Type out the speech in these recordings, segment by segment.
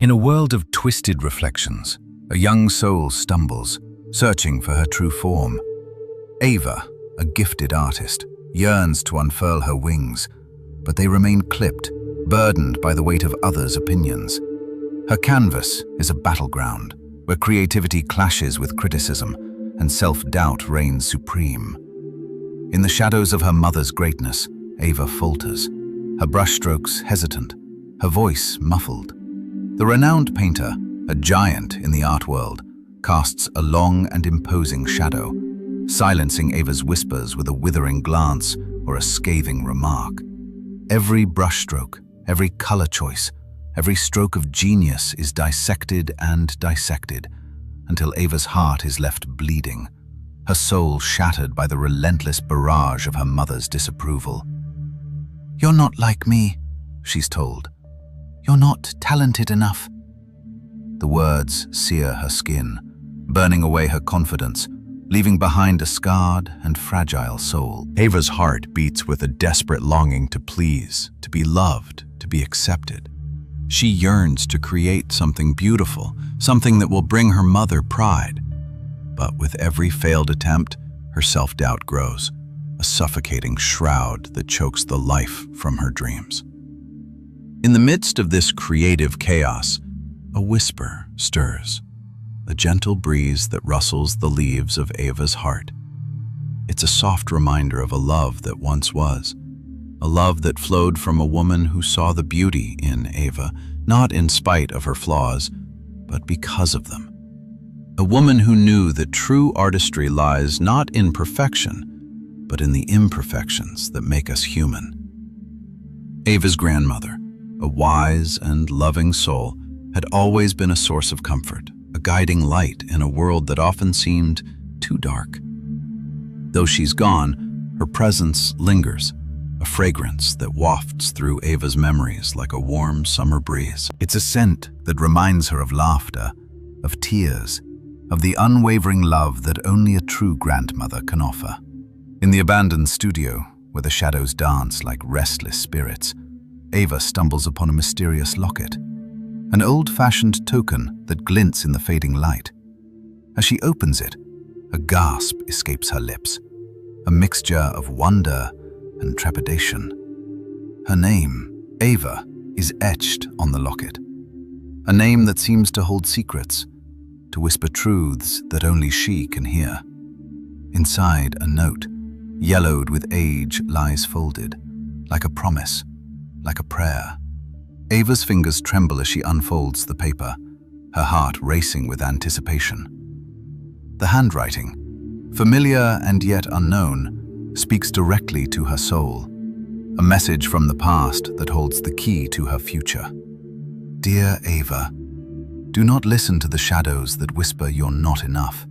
In a world of twisted reflections, a young soul stumbles, searching for her true form. Ava, a gifted artist, yearns to unfurl her wings, but they remain clipped, burdened by the weight of others' opinions. Her canvas is a battleground, where creativity clashes with criticism and self-doubt reigns supreme. In the shadows of her mother's greatness, Ava falters, her brushstrokes hesitant, her voice muffled. The renowned painter, a giant in the art world, casts a long and imposing shadow, silencing Ava's whispers with a withering glance or a scathing remark. Every brushstroke, every color choice, every stroke of genius is dissected and dissected, until Ava's heart is left bleeding, her soul shattered by the relentless barrage of her mother's disapproval. "You're not like me," she's told. "You're not talented enough." The words sear her skin, burning away her confidence, leaving behind a scarred and fragile soul. Ava's heart beats with a desperate longing to please, to be loved, to be accepted. She yearns to create something beautiful, something that will bring her mother pride. But with every failed attempt, her self-doubt grows, a suffocating shroud that chokes the life from her dreams. In the midst of this creative chaos, a whisper stirs, a gentle breeze that rustles the leaves of Ava's heart. It's a soft reminder of a love that once was, a love that flowed from a woman who saw the beauty in Ava, not in spite of her flaws, but because of them. A woman who knew that true artistry lies not in perfection, but in the imperfections that make us human. Ava's grandmother, a wise and loving soul, had always been a source of comfort, a guiding light in a world that often seemed too dark. Though she's gone, her presence lingers, a fragrance that wafts through Ava's memories like a warm summer breeze. It's a scent that reminds her of laughter, of tears, of the unwavering love that only a true grandmother can offer. In the abandoned studio, where the shadows dance like restless spirits, Ava stumbles upon a mysterious locket, an old-fashioned token that glints in the fading light. As she opens it, a gasp escapes her lips, a mixture of wonder and trepidation. Her name, Ava, is etched on the locket, a name that seems to hold secrets, to whisper truths that only she can hear. Inside, a note, yellowed with age, lies folded, like a promise, like a prayer. Ava's fingers tremble as she unfolds the paper, her heart racing with anticipation. The handwriting, familiar and yet unknown, speaks directly to her soul, a message from the past that holds the key to her future. Dear Ava, do not listen to the shadows that whisper you're not enough.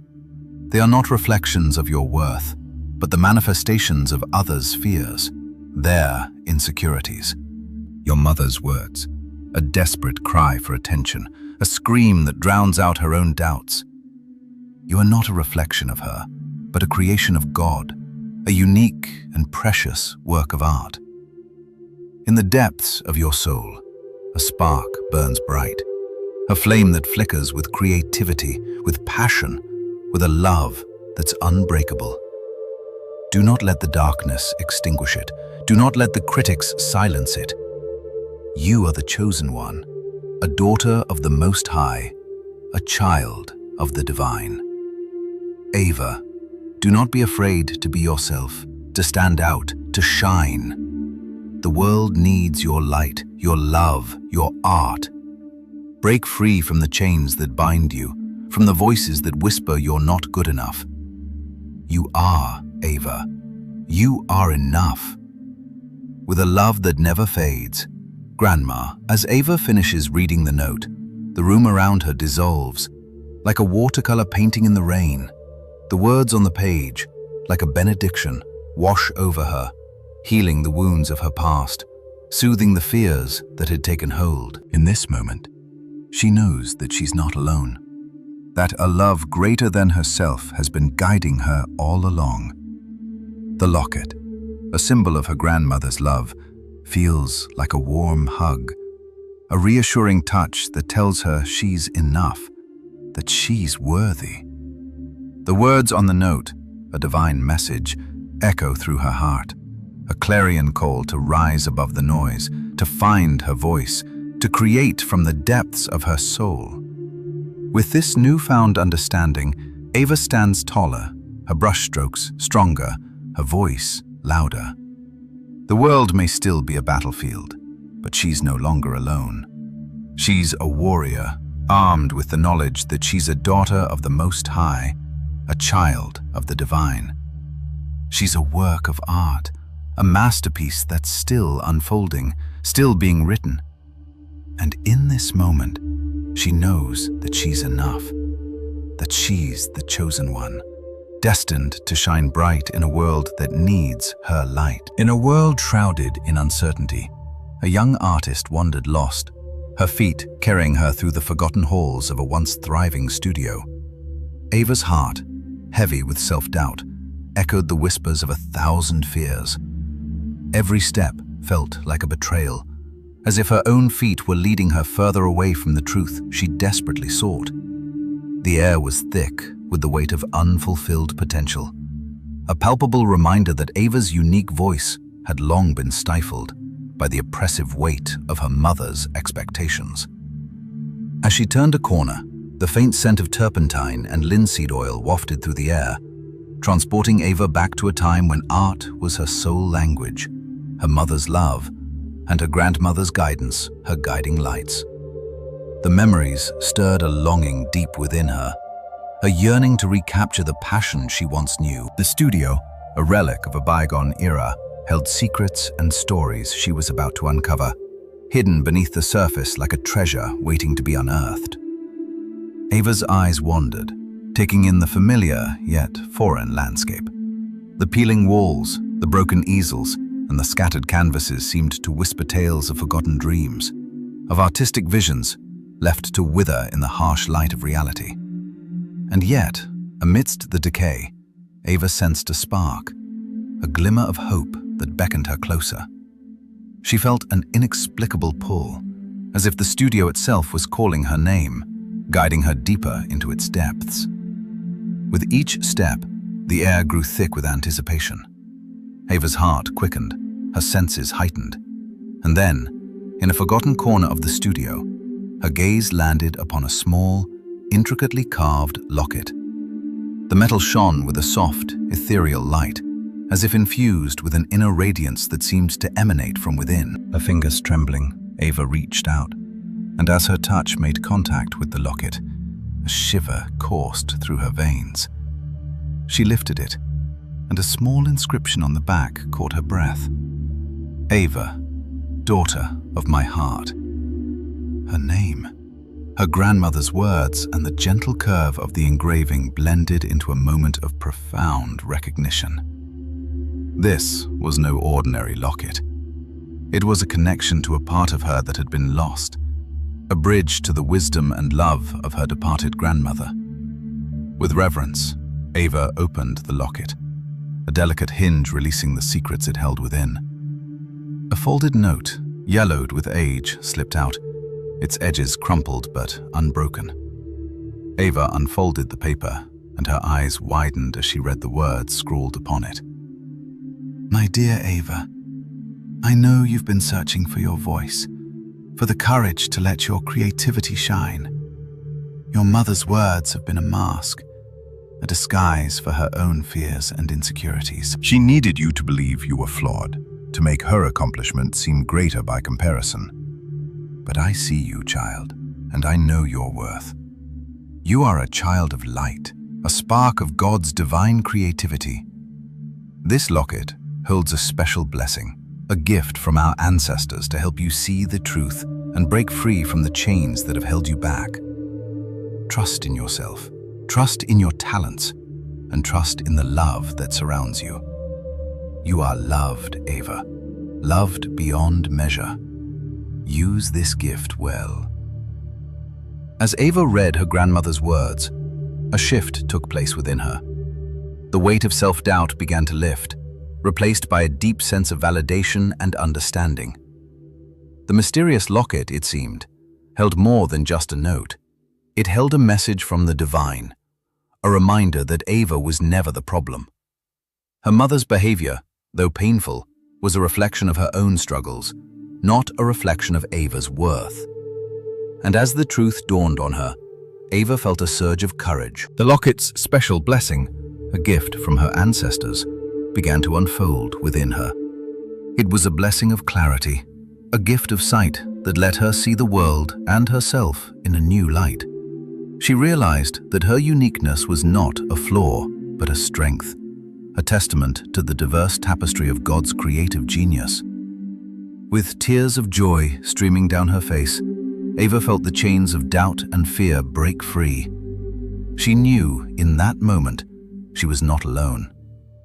They are not reflections of your worth, but the manifestations of others' fears, their insecurities. Your mother's words, a desperate cry for attention, a scream that drowns out her own doubts. You are not a reflection of her, but a creation of God, a unique and precious work of art. In the depths of your soul, a spark burns bright, a flame that flickers with creativity, with passion, with a love that's unbreakable. Do not let the darkness extinguish it. Do not let the critics silence it. You are the chosen one, a daughter of the Most High, a child of the divine. Ava, do not be afraid to be yourself, to stand out, to shine. The world needs your light, your love, your art. Break free from the chains that bind you, from the voices that whisper you're not good enough. You are, Ava. You are enough. With a love that never fades, Grandma, as Ava finishes reading the note, the room around her dissolves, like a watercolor painting in the rain. The words on the page, like a benediction, wash over her, healing the wounds of her past, soothing the fears that had taken hold. In this moment, she knows that she's not alone, that a love greater than herself has been guiding her all along. The locket, a symbol of her grandmother's love, feels like a warm hug, a reassuring touch that tells her she's enough, that she's worthy. The words on the note, a divine message, echo through her heart, a clarion call to rise above the noise, to find her voice, to create from the depths of her soul. With this newfound understanding, Ava stands taller, her brushstrokes stronger, her voice louder. The world may still be a battlefield, but she's no longer alone. She's a warrior, armed with the knowledge that she's a daughter of the Most High, a child of the divine. She's a work of art, a masterpiece that's still unfolding, still being written. And in this moment, she knows that she's enough, that she's the chosen one, destined to shine bright in a world that needs her light. In a world shrouded in uncertainty, a young artist wandered lost, her feet carrying her through the forgotten halls of a once thriving studio. Ava's heart, heavy with self-doubt, echoed the whispers of 1,000 fears. Every step felt like a betrayal, as if her own feet were leading her further away from the truth she desperately sought. The air was thick with the weight of unfulfilled potential, a palpable reminder that Ava's unique voice had long been stifled by the oppressive weight of her mother's expectations. As she turned a corner, the faint scent of turpentine and linseed oil wafted through the air, transporting Ava back to a time when art was her sole language, her mother's love, and her grandmother's guidance her guiding lights. The memories stirred a longing deep within her, a yearning to recapture the passion she once knew. The studio, a relic of a bygone era, held secrets and stories she was about to uncover, hidden beneath the surface like a treasure waiting to be unearthed. Ava's eyes wandered, taking in the familiar yet foreign landscape. The peeling walls, the broken easels, and the scattered canvases seemed to whisper tales of forgotten dreams, of artistic visions left to wither in the harsh light of reality. And yet, amidst the decay, Ava sensed a spark, a glimmer of hope that beckoned her closer. She felt an inexplicable pull, as if the studio itself was calling her name, guiding her deeper into its depths. With each step, the air grew thick with anticipation. Ava's heart quickened, her senses heightened. And then, in a forgotten corner of the studio, her gaze landed upon a small, intricately carved locket. The metal shone with a soft, ethereal light, as if infused with an inner radiance that seemed to emanate from within. Her fingers trembling, Ava reached out, and as her touch made contact with the locket, a shiver coursed through her veins. She lifted it, and a small inscription on the back caught her breath. Ava, daughter of my heart. Her name, her grandmother's words, and the gentle curve of the engraving blended into a moment of profound recognition. This was no ordinary locket. It was a connection to a part of her that had been lost, a bridge to the wisdom and love of her departed grandmother. With reverence, Ava opened the locket, a delicate hinge releasing the secrets it held within. A folded note, yellowed with age, slipped out, its edges crumpled but unbroken. Ava unfolded the paper, and her eyes widened as she read the words scrawled upon it. My dear Ava, I know you've been searching for your voice, for the courage to let your creativity shine. Your mother's words have been a mask, a disguise for her own fears and insecurities. She needed you to believe you were flawed, to make her accomplishment seem greater by comparison. But I see you, child, and I know your worth. You are a child of light, a spark of God's divine creativity. This locket holds a special blessing, a gift from our ancestors to help you see the truth and break free from the chains that have held you back. Trust in yourself, trust in your talents, and trust in the love that surrounds you. You are loved, Ava, loved beyond measure. Use this gift well. As Ava read her grandmother's words, a shift took place within her. The weight of self-doubt began to lift, replaced by a deep sense of validation and understanding. The mysterious locket, it seemed, held more than just a note. It held a message from the divine, a reminder that Ava was never the problem. Her mother's behavior, though painful, was a reflection of her own struggles, not a reflection of Ava's worth. And as the truth dawned on her, Ava felt a surge of courage. The locket's special blessing, a gift from her ancestors, began to unfold within her. It was a blessing of clarity, a gift of sight that let her see the world and herself in a new light. She realized that her uniqueness was not a flaw, but a strength, a testament to the diverse tapestry of God's creative genius. With tears of joy streaming down her face, Ava felt the chains of doubt and fear break free. She knew, in that moment, she was not alone.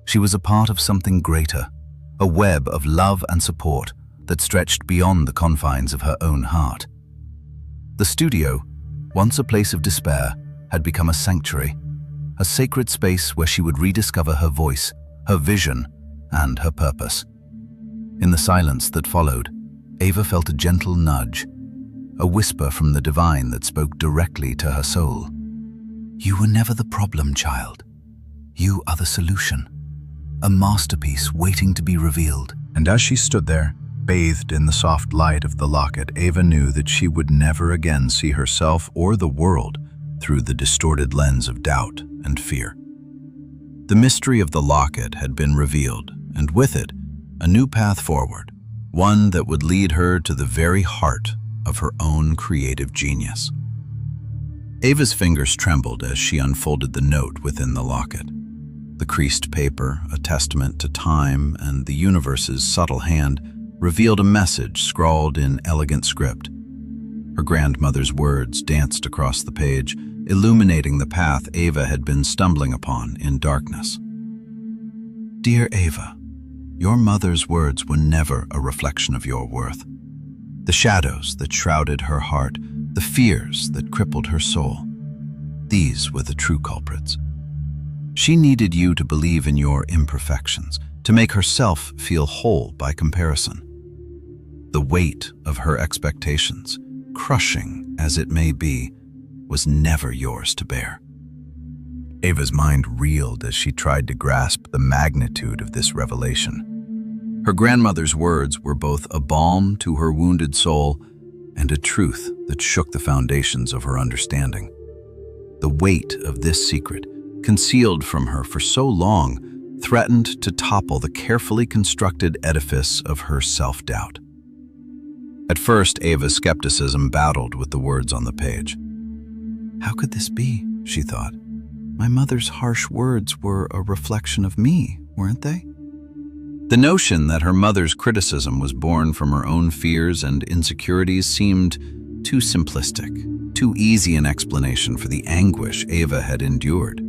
She was a part of something greater, a web of love and support that stretched beyond the confines of her own heart. The studio, once a place of despair, had become a sanctuary, a sacred space where she would rediscover her voice, her vision, and her purpose. In the silence that followed, Ava felt a gentle nudge, a whisper from the divine that spoke directly to her soul. "You were never the problem, child. You are the solution, a masterpiece waiting to be revealed." And as she stood there, bathed in the soft light of the locket, Ava knew that she would never again see herself or the world through the distorted lens of doubt and fear. The mystery of the locket had been revealed, and with it, a new path forward, one that would lead her to the very heart of her own creative genius. Ava's fingers trembled as she unfolded the note within the locket. The creased paper, a testament to time and the universe's subtle hand, revealed a message scrawled in elegant script. Her grandmother's words danced across the page, illuminating the path Ava had been stumbling upon in darkness. Dear Ava, your mother's words were never a reflection of your worth. The shadows that shrouded her heart, the fears that crippled her soul, these were the true culprits. She needed you to believe in your imperfections, to make herself feel whole by comparison. The weight of her expectations, crushing as it may be, was never yours to bear. Ava's mind reeled as she tried to grasp the magnitude of this revelation. Her grandmother's words were both a balm to her wounded soul and a truth that shook the foundations of her understanding. The weight of this secret, concealed from her for so long, threatened to topple the carefully constructed edifice of her self-doubt. At first, Ava's skepticism battled with the words on the page. How could this be, she thought. My mother's harsh words were a reflection of me, weren't they? The notion that her mother's criticism was born from her own fears and insecurities seemed too simplistic, too easy an explanation for the anguish Ava had endured.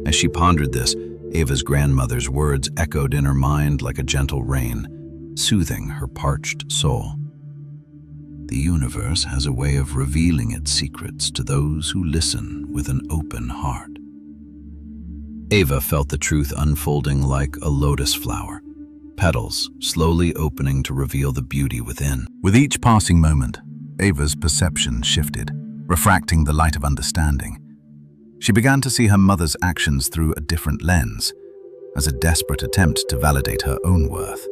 As she pondered this, Ava's grandmother's words echoed in her mind like a gentle rain, soothing her parched soul. The universe has a way of revealing its secrets to those who listen with an open heart. Ava felt the truth unfolding like a lotus flower, petals slowly opening to reveal the beauty within. With each passing moment, Ava's perception shifted, refracting the light of understanding. She began to see her mother's actions through a different lens, as a desperate attempt to validate her own worth.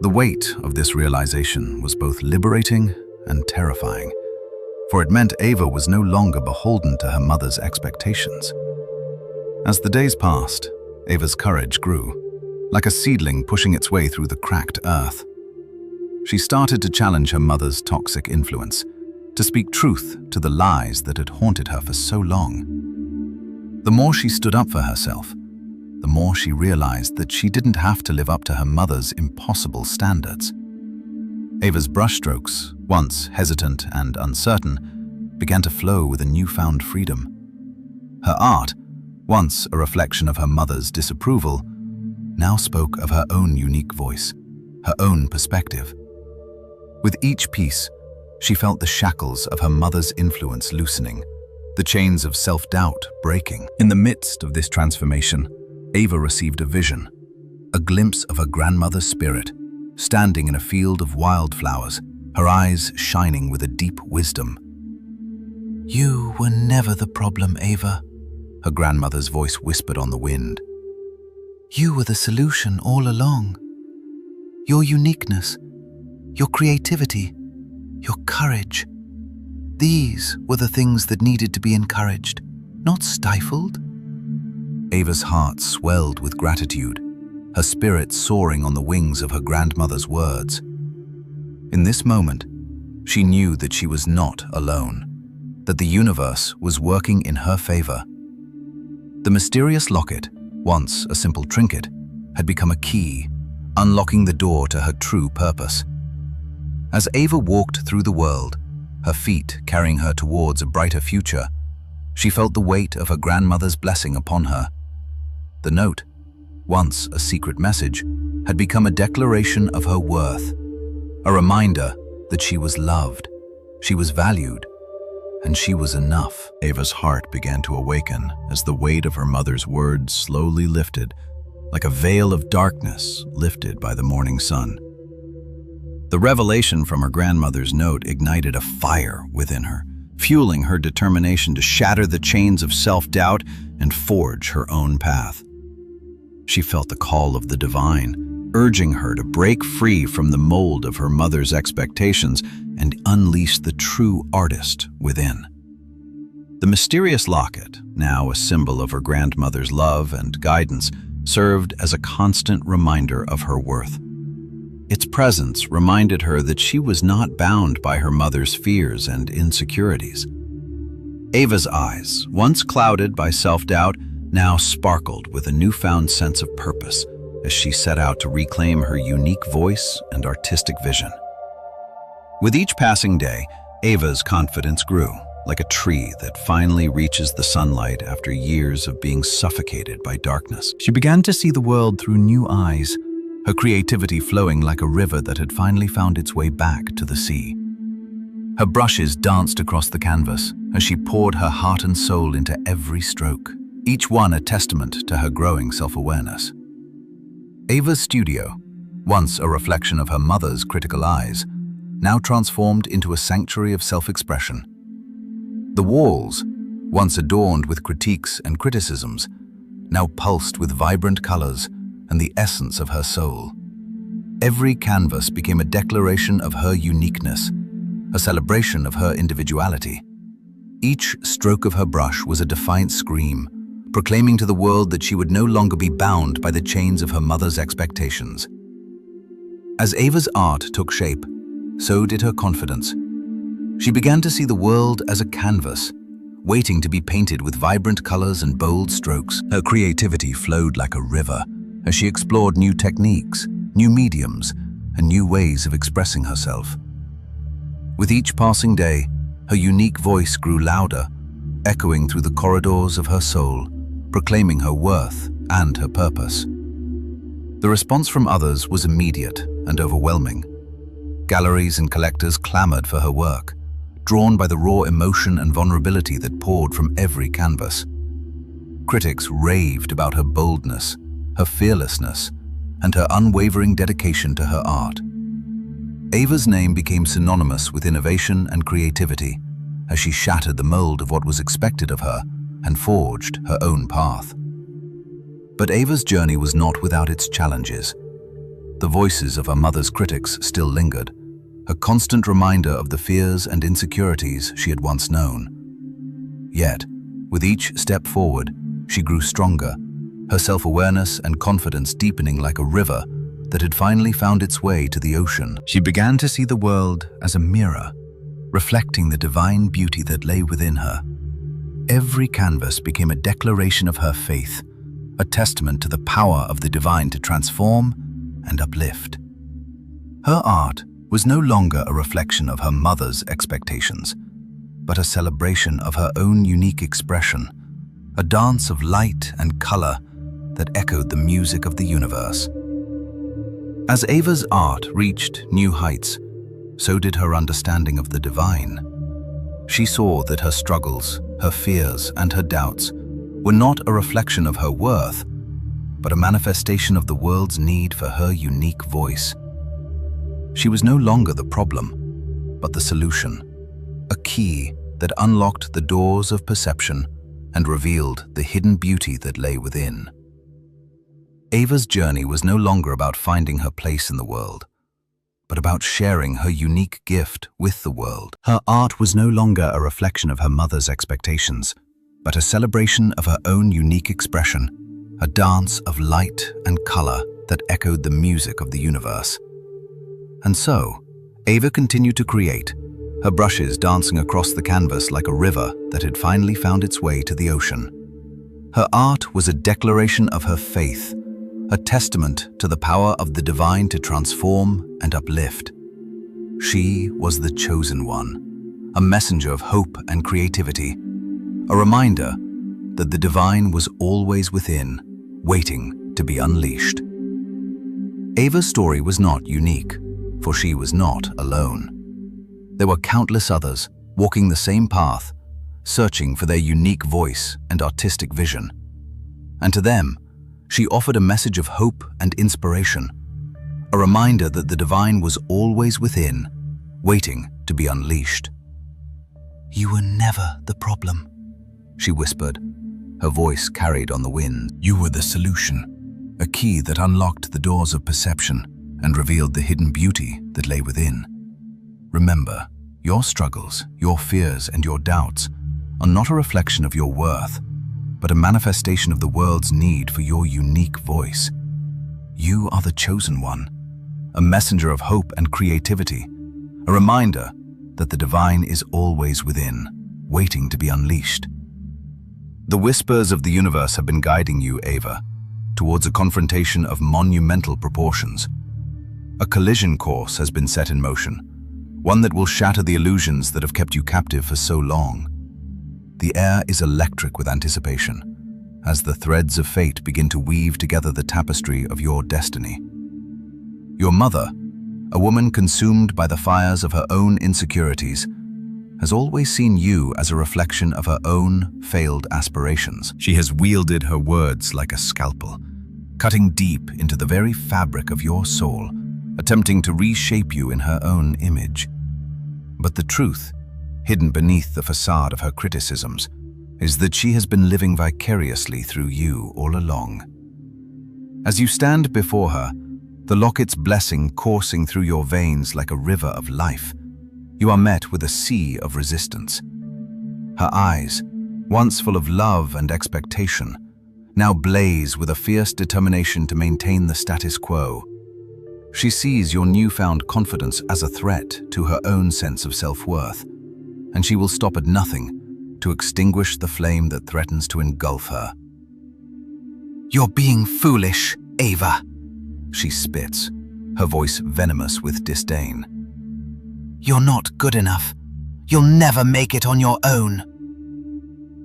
The weight of this realization was both liberating and terrifying, for it meant Ava was no longer beholden to her mother's expectations. As the days passed, Ava's courage grew, like a seedling pushing its way through the cracked earth. She started to challenge her mother's toxic influence, to speak truth to the lies that had haunted her for so long. The more she stood up for herself, the more she realized that she didn't have to live up to her mother's impossible standards. Ava's brushstrokes, once hesitant and uncertain, began to flow with a newfound freedom. Her art, once a reflection of her mother's disapproval, now spoke of her own unique voice, her own perspective. With each piece, she felt the shackles of her mother's influence loosening, the chains of self-doubt breaking. In the midst of this transformation, Ava received a vision, a glimpse of her grandmother's spirit, standing in a field of wildflowers, her eyes shining with a deep wisdom. "You were never the problem, Ava," her grandmother's voice whispered on the wind. "You were the solution all along. Your uniqueness, your creativity, your courage. These were the things that needed to be encouraged, not stifled." Ava's heart swelled with gratitude, her spirit soaring on the wings of her grandmother's words. In this moment, she knew that she was not alone, that the universe was working in her favor. The mysterious locket, once a simple trinket, had become a key, unlocking the door to her true purpose. As Ava walked through the world, her feet carrying her towards a brighter future, she felt the weight of her grandmother's blessing upon her. The note, once a secret message, had become a declaration of her worth, a reminder that she was loved, she was valued, and she was enough. Ava's heart began to awaken as the weight of her mother's words slowly lifted, like a veil of darkness lifted by the morning sun. The revelation from her grandmother's note ignited a fire within her, fueling her determination to shatter the chains of self-doubt and forge her own path. She felt the call of the divine, urging her to break free from the mold of her mother's expectations and unleash the true artist within. The mysterious locket, now a symbol of her grandmother's love and guidance, served as a constant reminder of her worth. Its presence reminded her that she was not bound by her mother's fears and insecurities. Ava's eyes, once clouded by self-doubt, now sparkled with a newfound sense of purpose as she set out to reclaim her unique voice and artistic vision. With each passing day, Ava's confidence grew, like a tree that finally reaches the sunlight after years of being suffocated by darkness. She began to see the world through new eyes, her creativity flowing like a river that had finally found its way back to the sea. Her brushes danced across the canvas as she poured her heart and soul into every stroke, each one a testament to her growing self-awareness. Ava's studio, once a reflection of her mother's critical eyes, now transformed into a sanctuary of self-expression. The walls, once adorned with critiques and criticisms, now pulsed with vibrant colors and the essence of her soul. Every canvas became a declaration of her uniqueness, a celebration of her individuality. Each stroke of her brush was a defiant scream, proclaiming to the world that she would no longer be bound by the chains of her mother's expectations. As Ava's art took shape, so did her confidence. She began to see the world as a canvas, waiting to be painted with vibrant colors and bold strokes. Her creativity flowed like a river as she explored new techniques, new mediums, and new ways of expressing herself. With each passing day, her unique voice grew louder, echoing through the corridors of her soul, proclaiming her worth and her purpose. The response from others was immediate and overwhelming. Galleries and collectors clamored for her work, drawn by the raw emotion and vulnerability that poured from every canvas. Critics raved about her boldness, her fearlessness, and her unwavering dedication to her art. Ava's name became synonymous with innovation and creativity as she shattered the mold of what was expected of her and forged her own path. But Ava's journey was not without its challenges. The voices of her mother's critics still lingered, a constant reminder of the fears and insecurities she had once known. Yet, with each step forward, she grew stronger, her self-awareness and confidence deepening like a river that had finally found its way to the ocean. She began to see the world as a mirror, reflecting the divine beauty that lay within her. Every canvas became a declaration of her faith, a testament to the power of the divine to transform and uplift. Her art was no longer a reflection of her mother's expectations, but a celebration of her own unique expression, a dance of light and color that echoed the music of the universe. As Ava's art reached new heights, so did her understanding of the divine. She saw that her struggles, her fears, and her doubts were not a reflection of her worth, but a manifestation of the world's need for her unique voice. She was no longer the problem, but the solution, a key that unlocked the doors of perception and revealed the hidden beauty that lay within. Ava's journey was no longer about finding her place in the world, but about sharing her unique gift with the world. Her art was no longer a reflection of her mother's expectations, but a celebration of her own unique expression, a dance of light and color that echoed the music of the universe. And so, Ava continued to create, her brushes dancing across the canvas like a river that had finally found its way to the ocean. Her art was a declaration of her faith, a testament to the power of the divine to transform and uplift. She was the chosen one, a messenger of hope and creativity, a reminder that the divine was always within, waiting to be unleashed. Ava's story was not unique, for she was not alone. There were countless others walking the same path, searching for their unique voice and artistic vision. And to them, she offered a message of hope and inspiration, a reminder that the divine was always within, waiting to be unleashed. "You were never the problem," she whispered, her voice carried on the wind. "You were the solution, a key that unlocked the doors of perception and revealed the hidden beauty that lay within. Remember, your struggles, your fears, and your doubts are not a reflection of your worth, but a manifestation of the world's need for your unique voice. You are the chosen one, a messenger of hope and creativity, a reminder that the divine is always within, waiting to be unleashed." The whispers of the universe have been guiding you, Ava, towards a confrontation of monumental proportions. A collision course has been set in motion, one that will shatter the illusions that have kept you captive for so long. The air is electric with anticipation, as the threads of fate begin to weave together the tapestry of your destiny. Your mother, a woman consumed by the fires of her own insecurities, has always seen you as a reflection of her own failed aspirations. She has wielded her words like a scalpel, cutting deep into the very fabric of your soul, attempting to reshape you in her own image. But the truth, hidden beneath the facade of her criticisms, is that she has been living vicariously through you all along. As you stand before her, the locket's blessing coursing through your veins like a river of life, you are met with a sea of resistance. Her eyes, once full of love and expectation, now blaze with a fierce determination to maintain the status quo. She sees your newfound confidence as a threat to her own sense of self-worth, and she will stop at nothing to extinguish the flame that threatens to engulf her. "You're being foolish, Ava," she spits, her voice venomous with disdain. "You're not good enough. You'll never make it on your own."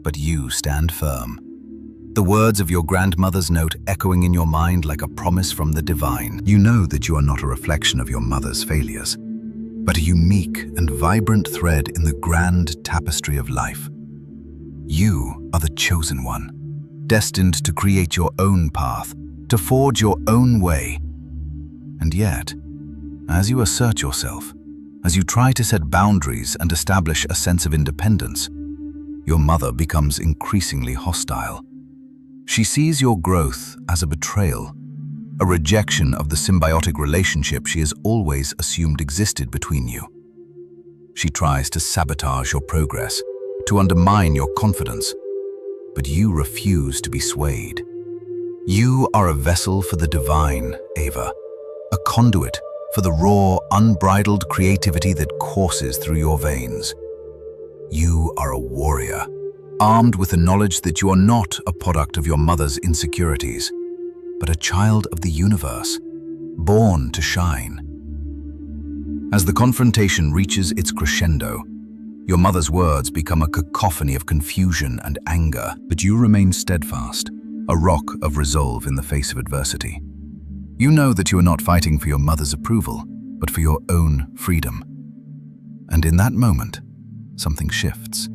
But you stand firm, the words of your grandmother's note echoing in your mind like a promise from the divine. You know that you are not a reflection of your mother's failures, but a unique and vibrant thread in the grand tapestry of life. You are the chosen one, destined to create your own path, to forge your own way. And yet, as you assert yourself, as you try to set boundaries and establish a sense of independence, your mother becomes increasingly hostile. She sees your growth as a betrayal, a rejection of the symbiotic relationship she has always assumed existed between you. She tries to sabotage your progress, to undermine your confidence, but you refuse to be swayed. You are a vessel for the divine, Ava, a conduit for the raw, unbridled creativity that courses through your veins. You are a warrior, armed with the knowledge that you are not a product of your mother's insecurities, but a child of the universe, born to shine. As the confrontation reaches its crescendo, your mother's words become a cacophony of confusion and anger, but you remain steadfast, a rock of resolve in the face of adversity. You know that you are not fighting for your mother's approval, but for your own freedom. And in that moment, something shifts.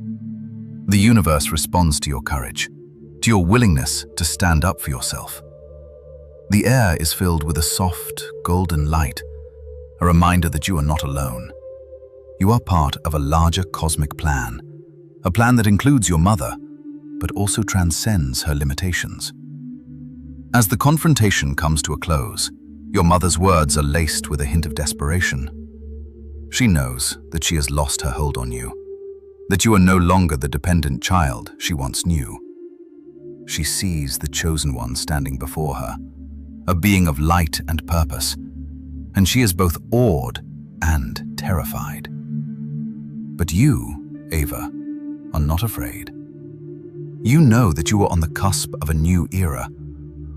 The universe responds to your courage, to your willingness to stand up for yourself. The air is filled with a soft, golden light, a reminder that you are not alone. You are part of a larger cosmic plan, a plan that includes your mother, but also transcends her limitations. As the confrontation comes to a close, your mother's words are laced with a hint of desperation. She knows that she has lost her hold on you, that you are no longer the dependent child she once knew. She sees the chosen one standing before her, a being of light and purpose, and she is both awed and terrified. But you, Ava, are not afraid. You know that you are on the cusp of a new era,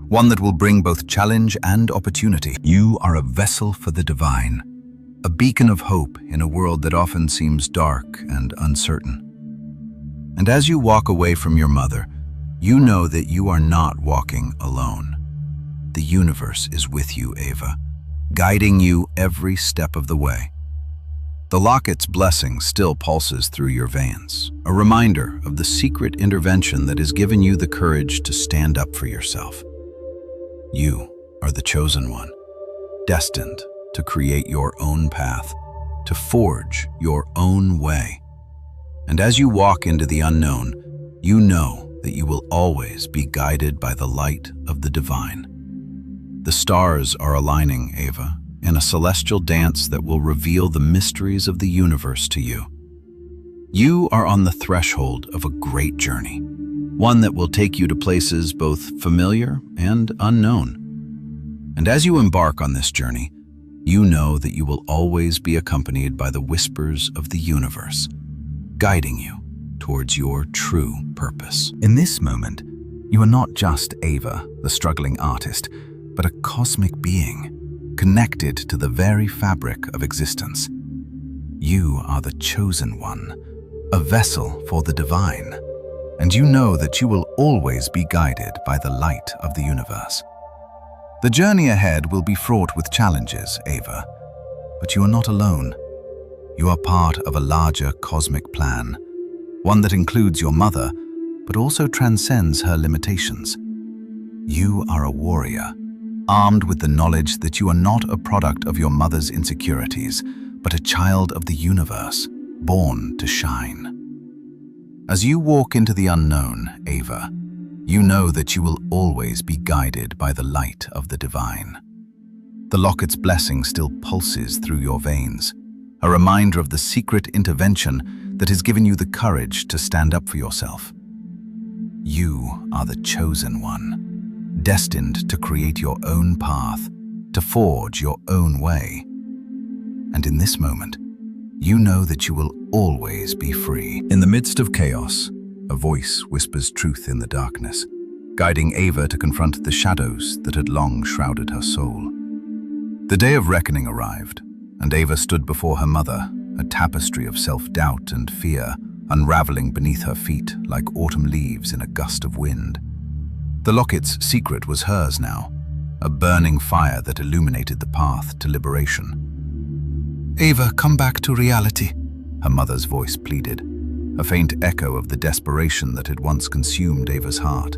one that will bring both challenge and opportunity. You are a vessel for the divine, a beacon of hope in a world that often seems dark and uncertain. And as you walk away from your mother, you know that you are not walking alone. The universe is with you, Ava, guiding you every step of the way. The locket's blessing still pulses through your veins, a reminder of the secret intervention that has given you the courage to stand up for yourself. You are the chosen one, destined to create your own path, to forge your own way. And as you walk into the unknown, you know that you will always be guided by the light of the divine. The stars are aligning, Ava, in a celestial dance that will reveal the mysteries of the universe to you. You are on the threshold of a great journey, one that will take you to places both familiar and unknown. And as you embark on this journey, you know that you will always be accompanied by the whispers of the universe, guiding you towards your true purpose. In this moment, you are not just Ava, the struggling artist, but a cosmic being, connected to the very fabric of existence. You are the chosen one, a vessel for the divine, and you know that you will always be guided by the light of the universe. The journey ahead will be fraught with challenges, Ava, but you are not alone. You are part of a larger cosmic plan, one that includes your mother, but also transcends her limitations. You are a warrior, armed with the knowledge that you are not a product of your mother's insecurities, but a child of the universe, born to shine. As you walk into the unknown, Ava, you know that you will always be guided by the light of the divine. The locket's blessing still pulses through your veins, a reminder of the secret intervention that has given you the courage to stand up for yourself. You are the chosen one, destined to create your own path, to forge your own way. And in this moment, you know that you will always be free. In the midst of chaos, a voice whispers truth in the darkness, guiding Ava to confront the shadows that had long shrouded her soul. The day of reckoning arrived, and Ava stood before her mother, a tapestry of self-doubt and fear unraveling beneath her feet like autumn leaves in a gust of wind. The locket's secret was hers now, a burning fire that illuminated the path to liberation. "Ava, come back to reality," her mother's voice pleaded, a faint echo of the desperation that had once consumed Ava's heart.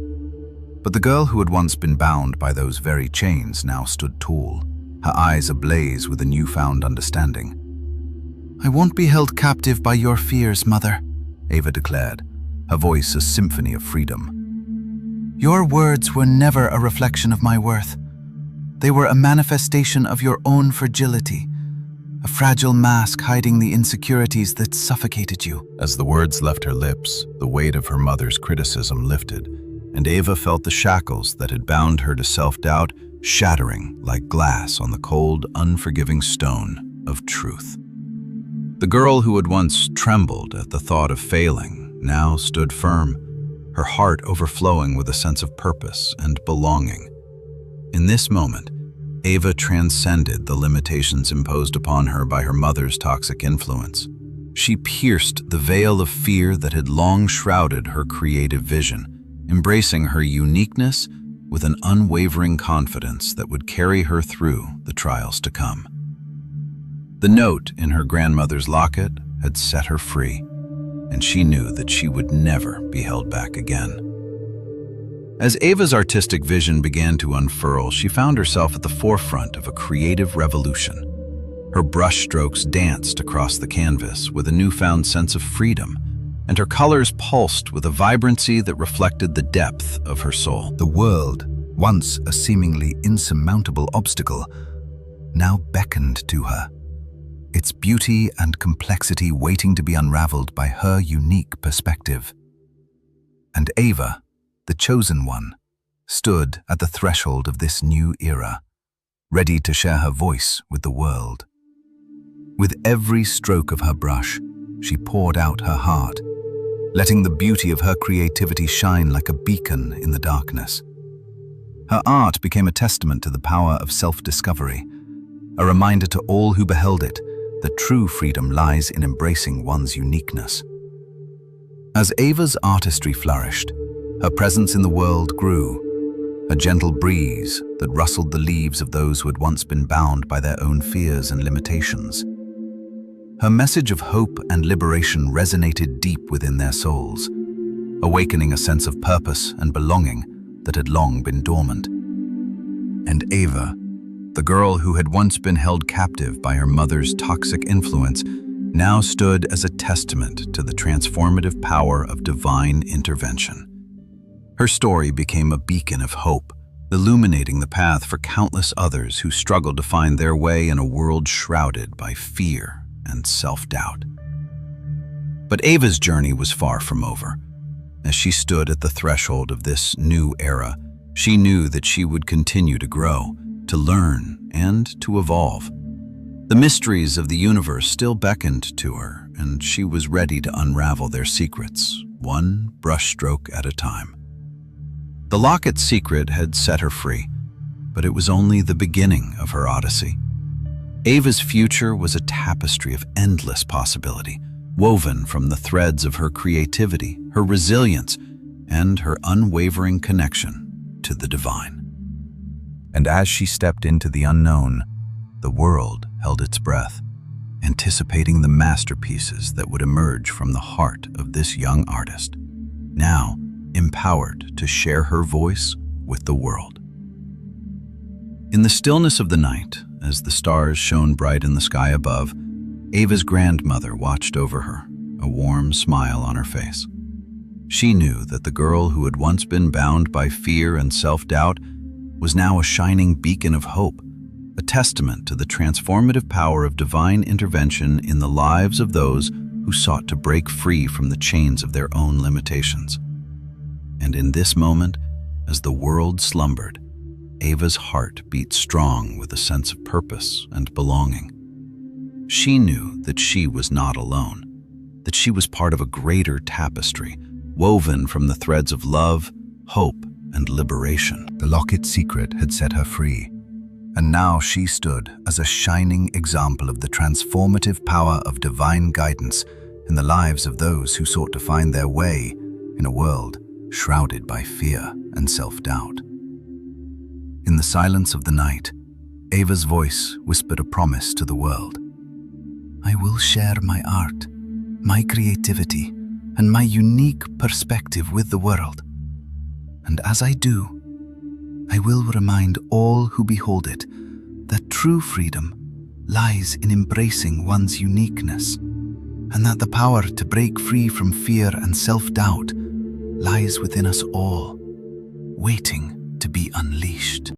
But the girl who had once been bound by those very chains now stood tall, her eyes ablaze with a newfound understanding. "I won't be held captive by your fears, Mother," Ava declared, her voice a symphony of freedom. "Your words were never a reflection of my worth. They were a manifestation of your own fragility, a fragile mask hiding the insecurities that suffocated you." As the words left her lips, the weight of her mother's criticism lifted, and Ava felt the shackles that had bound her to self-doubt shattering like glass on the cold, unforgiving stone of truth. The girl who had once trembled at the thought of failing now stood firm, her heart overflowing with a sense of purpose and belonging. In this moment, Ava transcended the limitations imposed upon her by her mother's toxic influence. She pierced the veil of fear that had long shrouded her creative vision, embracing her uniqueness with an unwavering confidence that would carry her through the trials to come. The note in her grandmother's locket had set her free, and she knew that she would never be held back again. As Ava's artistic vision began to unfurl, she found herself at the forefront of a creative revolution. Her brushstrokes danced across the canvas with a newfound sense of freedom, and her colors pulsed with a vibrancy that reflected the depth of her soul. The world, once a seemingly insurmountable obstacle, now beckoned to her, its beauty and complexity waiting to be unraveled by her unique perspective. And Ava, the chosen one, stood at the threshold of this new era, ready to share her voice with the world. With every stroke of her brush, she poured out her heart, letting the beauty of her creativity shine like a beacon in the darkness. Her art became a testament to the power of self-discovery, a reminder to all who beheld it that true freedom lies in embracing one's uniqueness. As Ava's artistry flourished, her presence in the world grew, a gentle breeze that rustled the leaves of those who had once been bound by their own fears and limitations. Her message of hope and liberation resonated deep within their souls, awakening a sense of purpose and belonging that had long been dormant. And Ava, the girl who had once been held captive by her mother's toxic influence, now stood as a testament to the transformative power of divine intervention. Her story became a beacon of hope, illuminating the path for countless others who struggled to find their way in a world shrouded by fear and self-doubt. But Ava's journey was far from over. As she stood at the threshold of this new era, she knew that she would continue to grow, to learn, and to evolve. The mysteries of the universe still beckoned to her, and she was ready to unravel their secrets, one brushstroke at a time. The locket's secret had set her free, but it was only the beginning of her odyssey. Ava's future was a tapestry of endless possibility, woven from the threads of her creativity, her resilience, and her unwavering connection to the divine. And as she stepped into the unknown, the world held its breath, anticipating the masterpieces that would emerge from the heart of this young artist, now empowered to share her voice with the world. In the stillness of the night, as the stars shone bright in the sky above, Ava's grandmother watched over her, a warm smile on her face. She knew that the girl who had once been bound by fear and self-doubt was now a shining beacon of hope, a testament to the transformative power of divine intervention in the lives of those who sought to break free from the chains of their own limitations. And in this moment, as the world slumbered, Ava's heart beat strong with a sense of purpose and belonging. She knew that she was not alone, that she was part of a greater tapestry, woven from the threads of love, hope, and liberation. The locket's secret had set her free, and now she stood as a shining example of the transformative power of divine guidance in the lives of those who sought to find their way in a world shrouded by fear and self-doubt. In the silence of the night, Ava's voice whispered a promise to the world. I will share my art, my creativity, and my unique perspective with the world. And as I do, I will remind all who behold it that true freedom lies in embracing one's uniqueness, and that the power to break free from fear and self-doubt lies within us all, waiting to be unleashed.